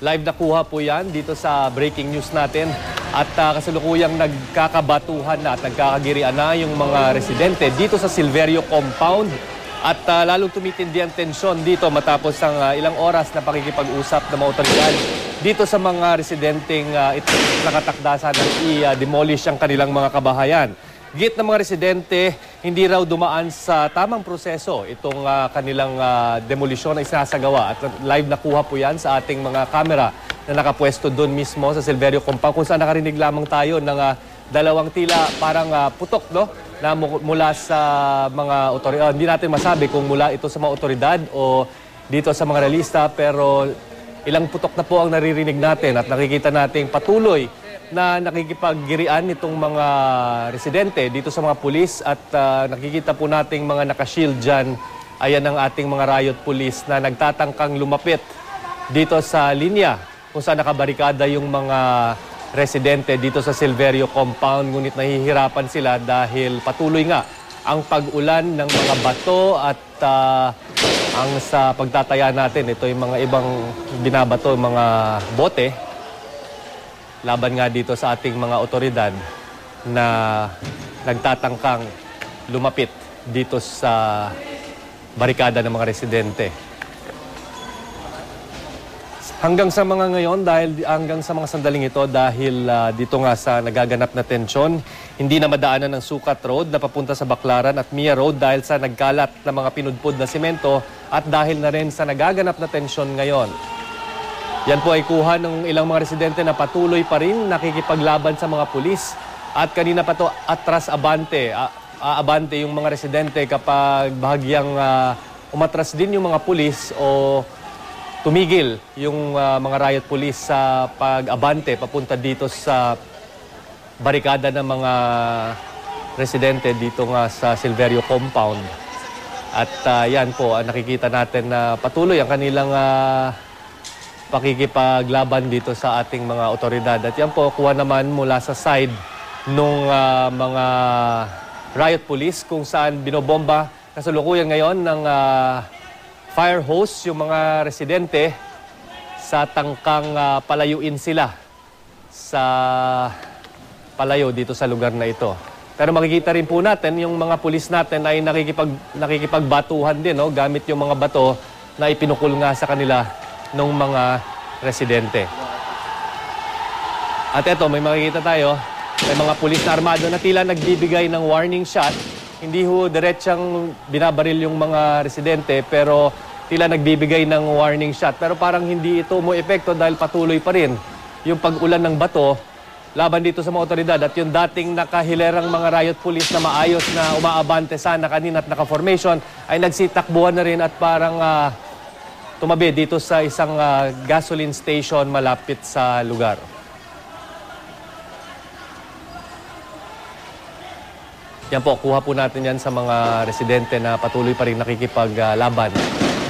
Live na kuha po yan dito sa breaking news natin. At kasalukuyang nagkakabatuhan na at nagkakagirian na yung mga residente dito sa Silverio Compound. At lalong tumitindi ang tensyon dito matapos ang ilang oras na pakikipag-usap ng mga otoridad dito sa mga residenteng nakatakdasan ng i-demolish ang kanilang mga kabahayan. Git ng mga residente, hindi raw dumaan sa tamang proseso itong kanilang demolisyon na isinasagawa. At live na kuha po yan sa ating mga kamera na nakapwesto doon mismo sa Silverio Compound kung saan nakarinig lamang tayo ng dalawang tila parang putok, no? Na mula sa mga otoridad. Hindi natin masabi kung mula ito sa mga otoridad o dito sa mga realista, pero ilang putok na po ang naririnig natin at nakikita nating patuloy na nakikipaggirian itong mga residente dito sa mga pulis at nakikita po nating mga nakashield dyan. Ayan ang ating mga riot police na nagtatangkang lumapit dito sa linya kung saan nakabarikada yung mga residente dito sa Silverio Compound. Ngunit nahihirapan sila dahil patuloy nga ang pag-ulan ng mga bato at ang sa pagtataya natin, ito yung mga ibang binabato, mga bote laban nga dito sa ating mga otoridad na nagtatangkang lumapit dito sa barikada ng mga residente. Hanggang sa mga ngayon, hanggang sa mga sandaling ito, dahil dito nga sa nagaganap na tensyon, hindi na madaanan ng Sukat Road na papunta sa Baclaran at Mia Road dahil sa nagkalat na mga pinudpud na simento at dahil na rin sa nagaganap na tensyon ngayon. Yan po ay kuha ng ilang mga residente na patuloy pa rin nakikipaglaban sa mga pulis. At kanina pa to atras abante. Aabante yung mga residente kapag bahagyang umatras din yung mga pulis o tumigil yung mga riot police sa pag-abante papunta dito sa barikada ng mga residente dito nga sa Silverio Compound. At yan po, nakikita natin na patuloy ang kanilang pakikipaglaban dito sa ating mga otoridad. At yan po, kuha naman mula sa side nung mga riot police kung saan binobomba kasalukuyan ngayon ng fire hose yung mga residente sa tangkang palayuin sila sa palayo dito sa lugar na ito. Pero makikita rin po natin yung mga pulis natin ay nakikipagbatuhan din, no? Gamit yung mga bato na ipinukul nga sa kanila ng mga residente. At eto, may makikita tayo, may mga pulis na armado na tila nagbibigay ng warning shot. Hindi ho diretsang binabaril yung mga residente, pero tila nagbibigay ng warning shot. Pero parang hindi ito umu-epekto dahil patuloy pa rin yung pag-ulan ng bato laban dito sa mga otoridad. At yung dating nakahilerang mga riot police na maayos na umaabante sana kanina at naka-formation ay nagsitakbuhan na rin at parang tumabi dito sa isang gasoline station malapit sa lugar. Yan po, kuha po natin yan sa mga residente na patuloy pa rin nakikipaglaban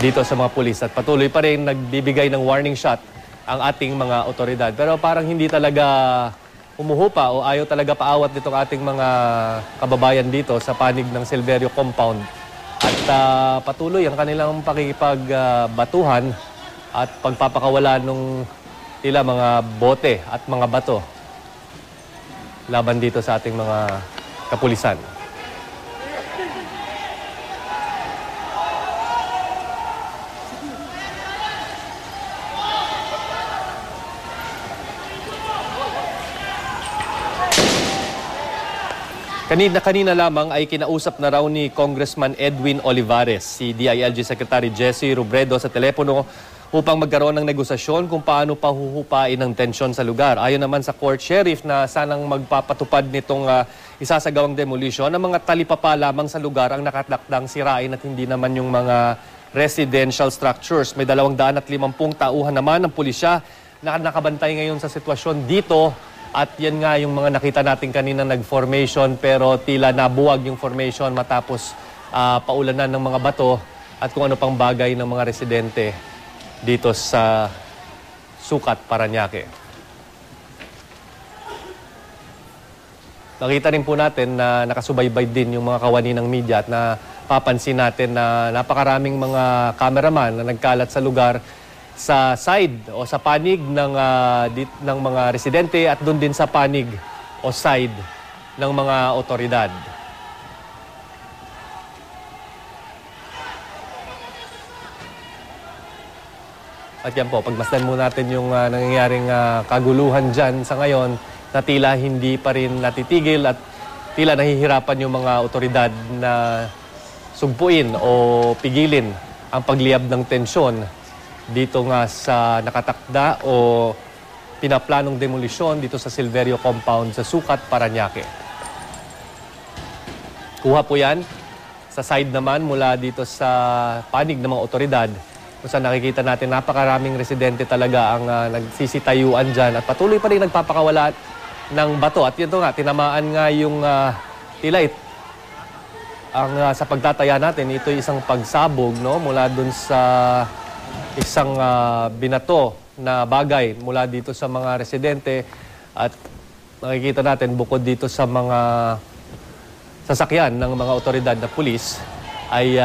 dito sa mga pulis at patuloy pa rin nagbibigay ng warning shot ang ating mga otoridad. Pero parang hindi talaga humuhupa o ayaw talaga paawat nitong ating mga kababayan dito sa panig ng Silverio Compound. At patuloy ang kanilang pakikipagbatuhan at pagpapakawala ng tila mga bote at mga bato laban dito sa ating mga kapulisan. Kanina lamang ay kinausap na raw ni Congressman Edwin Olivares si DILG Secretary Jesse Robredo sa telepono upang magkaroon ng negosasyon kung paano pahuhupain ang tensyon sa lugar. Ayon naman sa court sheriff na sanang magpapatupad nitong isasagawang demolition, ang mga talipapa lamang sa lugar ang nakatakdang sirain at hindi naman yung mga residential structures. May 250 tauhan naman ng pulisya na nakabantay ngayon sa sitwasyon dito. At yan nga yung mga nakita natin kanina nag-formation pero tila nabuwag yung formation matapos paulanan ng mga bato at kung ano pang bagay ng mga residente dito sa Sukat, Parañaque. Nakita rin po natin na nakasubaybay din yung mga kawani ng media at na papansin natin na napakaraming mga cameraman na nagkalat sa lugar sa side o sa panig ng mga residente at doon din sa panig o side ng mga otoridad. At yan po, pagmasdan muna natin yung nangyayaring kaguluhan dyan sa ngayon na tila hindi pa rin natitigil at tila nahihirapan yung mga otoridad na sugpuin o pigilin ang pagliyab ng tensyon dito nga sa nakatakda o pinaplanong demolisyon dito sa Silverio Compound sa Sucat, Parañaque. Kuha po yan sa side naman mula dito sa panig ng mga otoridad kung saan nakikita natin napakaraming residente talaga ang nagsisitayuan dyan at patuloy pa rin nagpapakawala ng bato. At ito nga, tinamaan nga yung tila sa pagtataya natin, ito isang pagsabog no, mula dun sa isang binato na bagay mula dito sa mga residente at nakikita natin bukod dito sa mga sasakyan ng mga otoridad na pulis ay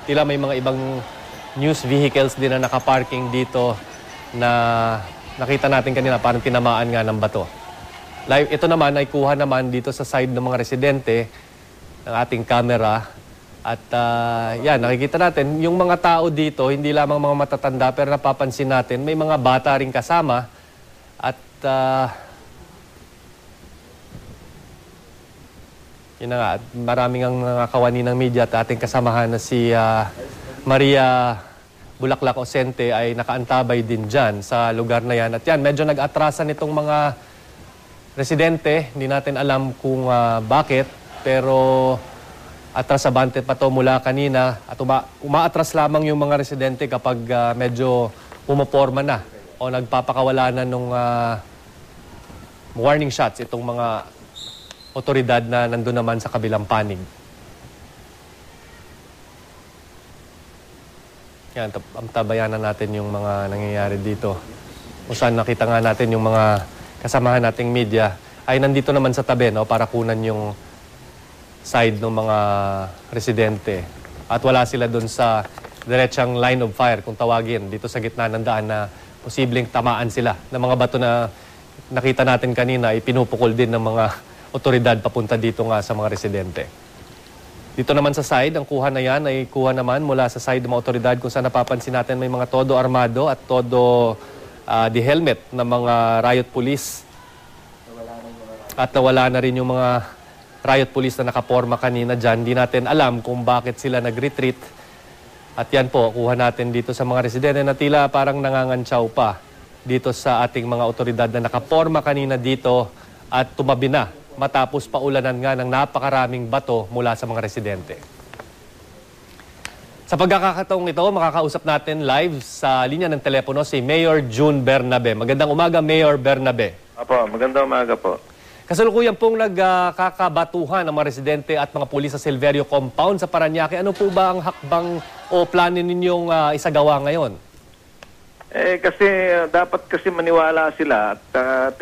tila may mga ibang news vehicles din na nakaparking dito na nakita natin kanina parang tinamaan nga ng bato. Ito naman ay kuha naman dito sa side ng mga residente ng ating camera. At yan, nakikita natin, yung mga tao dito, hindi lamang mga matatanda, pero napapansin natin, may mga bata rin kasama. At yun na nga, maraming ang kawani ng media at ating kasamahan na si Maria Bulaklak Osente ay nakaantabay din dyan sa lugar na yan. At yan, medyo nag-atrasan itong mga residente. Hindi natin alam kung bakit, pero atras-abante pa to mula kanina at umaatras lamang yung mga residente kapag medyo pumaporma na o nagpapakawala na nung warning shots itong mga otoridad na nandun naman sa kabilang panig. Yan, tabayanan natin yung mga nangyayari dito. Kung saan nakita nga natin yung mga kasamahan nating media ay nandito naman sa tabi no, para kunan yung side ng mga residente. At wala sila doon sa diretsang line of fire, kung tawagin, dito sa gitna ng daan na posibleng tamaan sila ng mga bato na nakita natin kanina, ipinupukol din ng mga otoridad papunta dito nga sa mga residente. Dito naman sa side, ang kuha na yan ay kuha naman mula sa side ng mga otoridad kung saan napapansin natin may mga todo armado at todo di helmet ng mga riot police. At nawala na rin yung mga riot police na nakaporma kanina dyan. Hindi natin alam kung bakit sila nag-retreat. At yan po, kuha natin dito sa mga residente na tila parang nangangantsaw pa dito sa ating mga otoridad na nakaporma kanina dito at tumabi na matapos paulanan nga ng napakaraming bato mula sa mga residente. Sa pagkakataong ito, makakausap natin live sa linya ng telepono si Mayor June Bernabe. Magandang umaga, Mayor Bernabe. Apo, magandang umaga po. Kasalukuyan pong nagkakabatuhan ng mga residente at mga pulis sa Silverio Compound sa Parañaque. Ano po ba ang hakbang o plano ninyong isagawa ngayon? Kasi dapat kasi maniwala sila at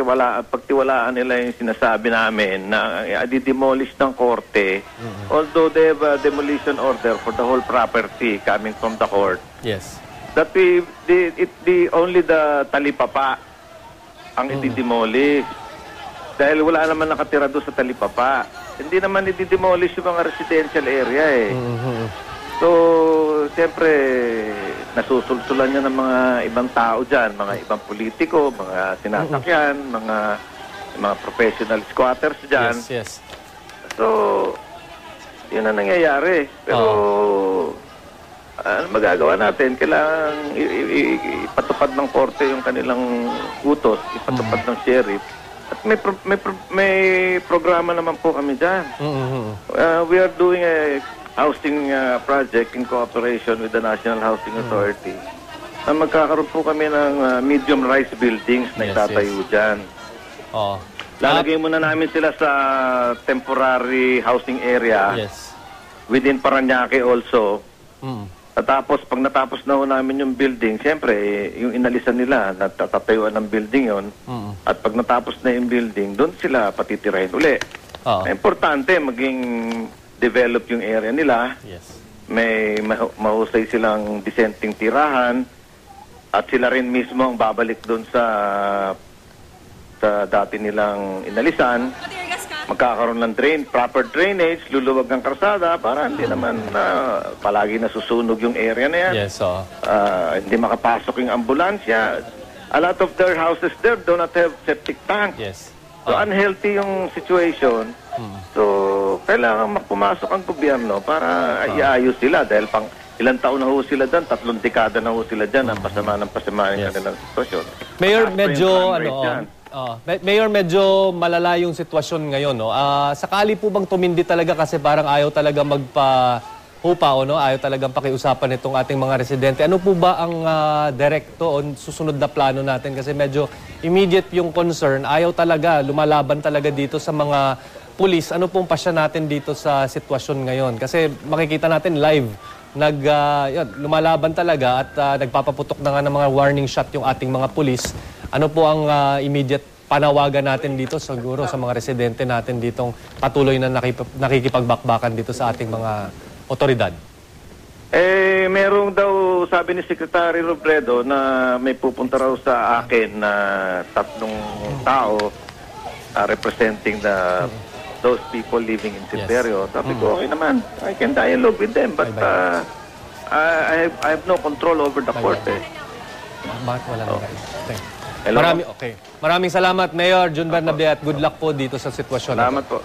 pagtiwalaan nila yung sinasabi namin na i-demolish ng korte. Although they have a demolition order for the whole property coming from the court. Yes. That only the talipapa ang i-demolish. Dahil wala naman nakatira doon sa talipapa. Hindi naman i-demolish yung mga residential area eh. So, siyempre, nasusulsulan niya ng mga ibang tao dyan, mga ibang politiko, mga sinasakyan, mga professional squatters dyan. Yes, yes. So, yun ang nangyayari. Pero, ano magagawa natin? Kailangan ipatupad ng korte yung kanilang utos, ipatupad ng sheriff. At may programa naman po kami dyan. We are doing a housing project in cooperation with the National Housing Authority. Magkakaroon po kami ng medium-rise buildings na itatayo dyan. Lalagay muna namin sila sa temporary housing area within Parañaque also. At tapos, pag natapos na ho namin yung building, siyempre, yung inalisan nila, natatayuan ng building yon. At pag natapos na yung building, doon sila patitirahin uli. Importante, maging develop yung area nila. May mahusay silang dissenting tirahan. At sila rin mismo ang babalik doon sa dati nilang inalisan. Magkakaroon ng proper drainage, luluwag ng karsada para hindi naman palagi nasusunog yung area na yan. Yes, so. Hindi makapasok yung ambulansya. A lot of their houses there do not have septic tank. Yes. So unhealthy yung situation. So kailangan pumasok ang gobyerno para iayos sila dahil pang ilang taon na ho sila dyan, 3 dekada na ho sila dyan, ang pasama ng kanilang sitwasyon. Mayor, Taas pa medyo yung crime rate dyan. Mayor, medyo malala yung sitwasyon ngayon, no. Sakali po bang tumindi talaga kasi parang ayaw talaga magpa-hupa o no, ayaw talagang pakiusapan itong ating mga residente. Ano po ba ang direkto o susunod na plano natin kasi medyo immediate yung concern, ayaw talaga, lumalaban talaga dito sa mga pulis. Ano pong pasya natin dito sa sitwasyon ngayon? Kasi makikita natin live lumalaban talaga at nagpapaputok na nga ng mga warning shot yung ating mga pulis. Ano po ang immediate panawagan natin dito siguro sa mga residente natin ditong patuloy na nakikipagbakbakan dito sa ating mga otoridad? Merong daw, sabi ni Secretary Robredo na may pupunta raw sa akin na 3 tao representing those people living in Silverio. Sabi ko, okay naman. I can dialogue with them. But I have no control over the court. Bakit wala nang okay. Hello? Maraming salamat, Mayor Jun Bernabe, at good luck po dito sa sitwasyon. Salamat po.